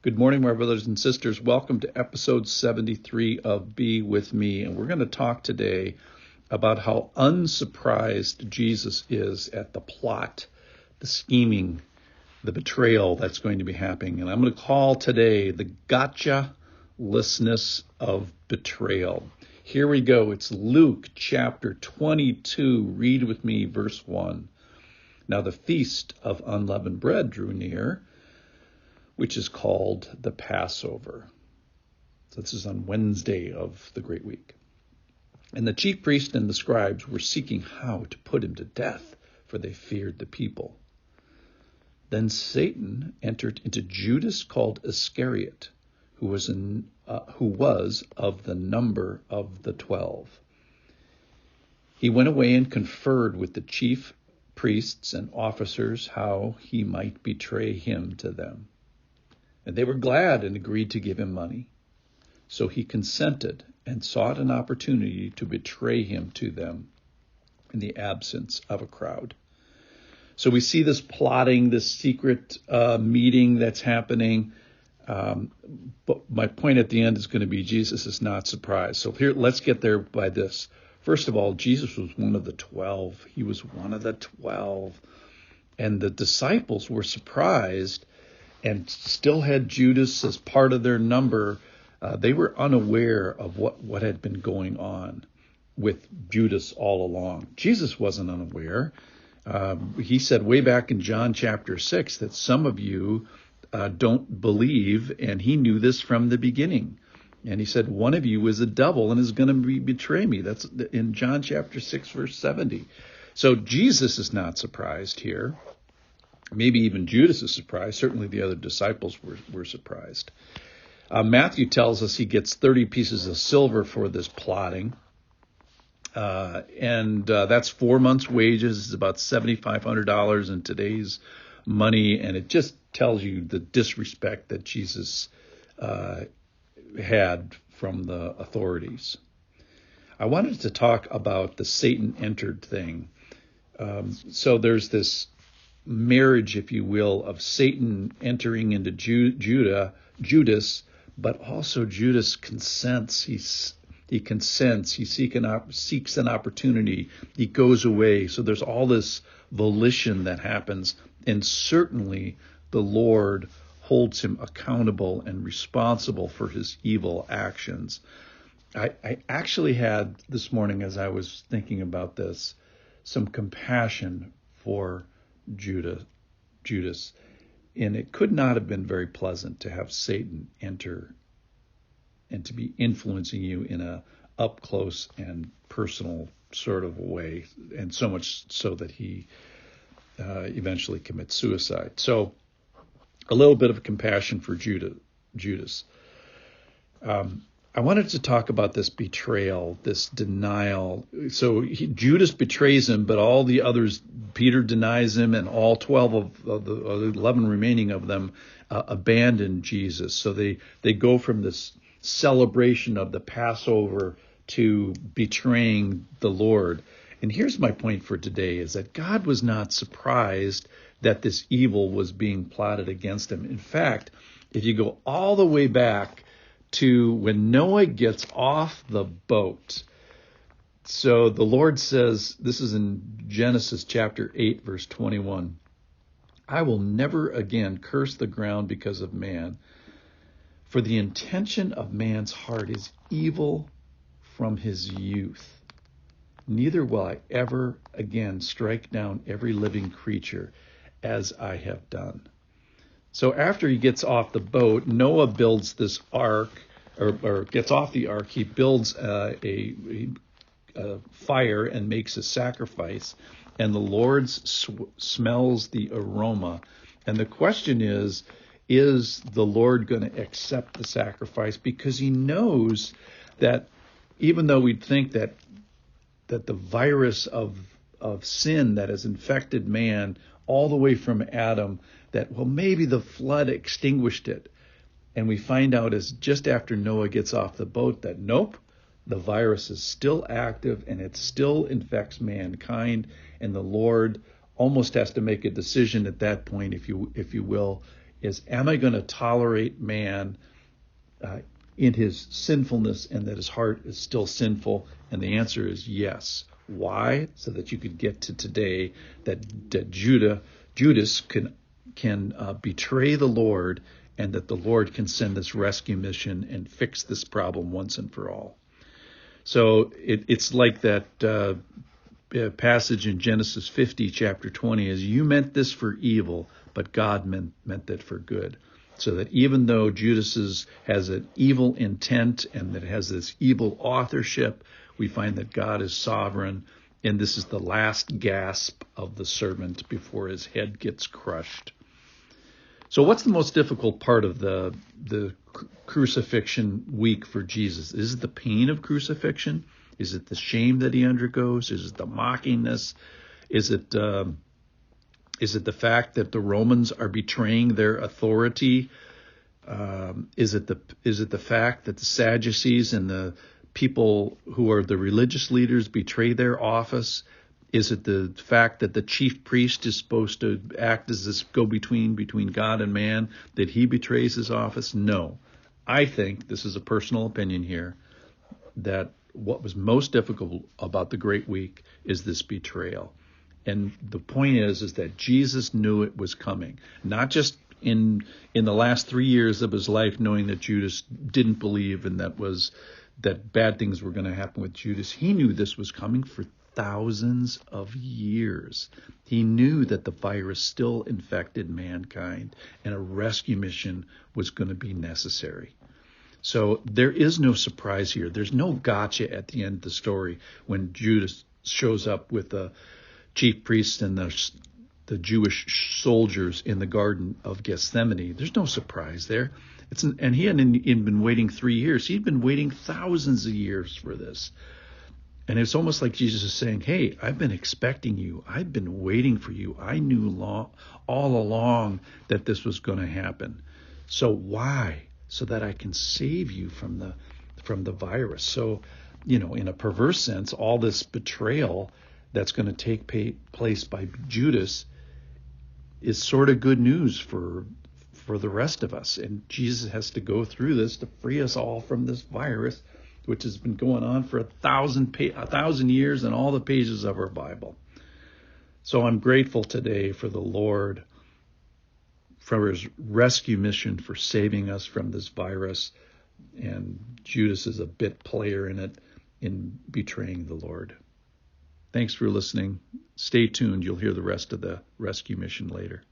Good morning, my brothers and sisters. Welcome to episode 73 of Be With Me. And we're going to talk today about how unsurprised Jesus is at the plot, the scheming, the betrayal that's going to be happening. And I'm going to call today the GOTHCHA lessness of betrayal. Here we go. It's Luke chapter 22. Read with me verse 1. Now the feast of unleavened bread drew near, which is called the Passover. So this is on Wednesday of the great week. And the chief priests and the scribes were seeking how to put him to death, for they feared the people. Then Satan entered into Judas called Iscariot, who was of the number of the 12. He went away and conferred with the chief priests and officers how he might betray him to them. And they were glad and agreed to give him money. So he consented and sought an opportunity to betray him to them in the absence of a crowd. So we see this plotting, this secret meeting that's happening. But my point at the end is going to be Jesus is not surprised. So here, let's get there by this. First of all, Jesus was one of the 12. He was one of the 12. And the disciples were surprised and still had Judas as part of their number. They were unaware of what had been going on with Judas all along. Jesus wasn't unaware. He said way back in John chapter 6 that some of you don't believe, and he knew this from the beginning. And he said, one of you is a devil and is going to betray me. That's in John chapter 6, verse 70. So Jesus is not surprised here. Maybe even Judas is surprised. Certainly the other disciples were surprised. Matthew tells us he gets 30 pieces of silver for this plotting. And that's 4 months' wages. It's about $7,500 in today's money. And it just tells you the disrespect that Jesus had from the authorities. I wanted to talk about the Satan entered thing. So there's this marriage, if you will, of Satan entering into Judas, but also Judas consents. He consents. He seeks an opportunity. He goes away. So there's all this volition that happens, and certainly the Lord holds him accountable and responsible for his evil actions. I actually had this morning, as I was thinking about this, some compassion for Judas, and it could not have been very pleasant to have Satan enter and to be influencing you in a up close and personal sort of way, and so much so that he eventually commits suicide. So a little bit of compassion for Judas. I wanted to talk about this betrayal, this denial. So Judas betrays him, but all the others, Peter denies him, and all 12 of the 11 remaining of them abandon Jesus. So they go from this celebration of the Passover to betraying the Lord. And here's my point for today, is that God was not surprised that this evil was being plotted against him. In fact, if you go all the way back to when Noah gets off the boat. So the Lord says, this is in Genesis chapter 8, verse 21, I will never again curse the ground because of man, for the intention of man's heart is evil from his youth. Neither will I ever again strike down every living creature as I have done. So after he gets off the boat, Noah builds this ark, or gets off the ark. He builds a fire and makes a sacrifice, and the Lord smells the aroma. And the question is the Lord going to accept the sacrifice? Because he knows that even though we'd think that the virus of sin that has infected man all the way from Adam, that, well, maybe the flood extinguished it. And we find out as just after Noah gets off the boat that nope, the virus is still active and it still infects mankind. And the Lord almost has to make a decision at that point, if you will, is, am I going to tolerate man in his sinfulness and that his heart is still sinful? And the answer is yes. Why? So that you could get to today, that Judas can betray the Lord, and that the Lord can send this rescue mission and fix this problem once and for all. So it's like that passage in Genesis 50, chapter 20, is, you meant this for evil, but God meant that for good. So that even though Judas has an evil intent and that it has this evil authorship, we find that God is sovereign, and this is the last gasp of the servant before his head gets crushed. So what's the most difficult part of the crucifixion week for Jesus? Is it the pain of crucifixion? Is it the shame that he undergoes? Is it the mockingness? Is it the fact that the Romans are betraying their authority? Is it the fact that the Sadducees and the people who are the religious leaders betray their office? Is it the fact that the chief priest is supposed to act as this go-between between God and man, that he betrays his office? No. I think, this is a personal opinion here, that what was most difficult about the Great Week is this betrayal. And the point is that Jesus knew it was coming, not just in the last 3 years of his life, knowing that Judas didn't believe and that bad things were going to happen with Judas. He knew this was coming for thousands of years. He knew that the virus still infected mankind and a rescue mission was going to be necessary. So there is no surprise here. There's no gotcha at the end of the story when Judas shows up with the chief priests and the Jewish soldiers in the Garden of Gethsemane. There's no surprise there. And he hadn't even been waiting 3 years. He'd been waiting thousands of years for this. And it's almost like Jesus is saying, hey, I've been expecting you. I've been waiting for you. I knew all along that this was going to happen. So why? So that I can save you from the virus. So, in a perverse sense, all this betrayal that's going to take place by Judas is sort of good news for the rest of us. And Jesus has to go through this to free us all from this virus, which has been going on for 1,000 years in all the pages of our Bible. So I'm grateful today for the Lord, for his rescue mission, for saving us from this virus. And Judas is a bit player in it, in betraying the Lord. Thanks for listening. Stay tuned. You'll hear the rest of the rescue mission later.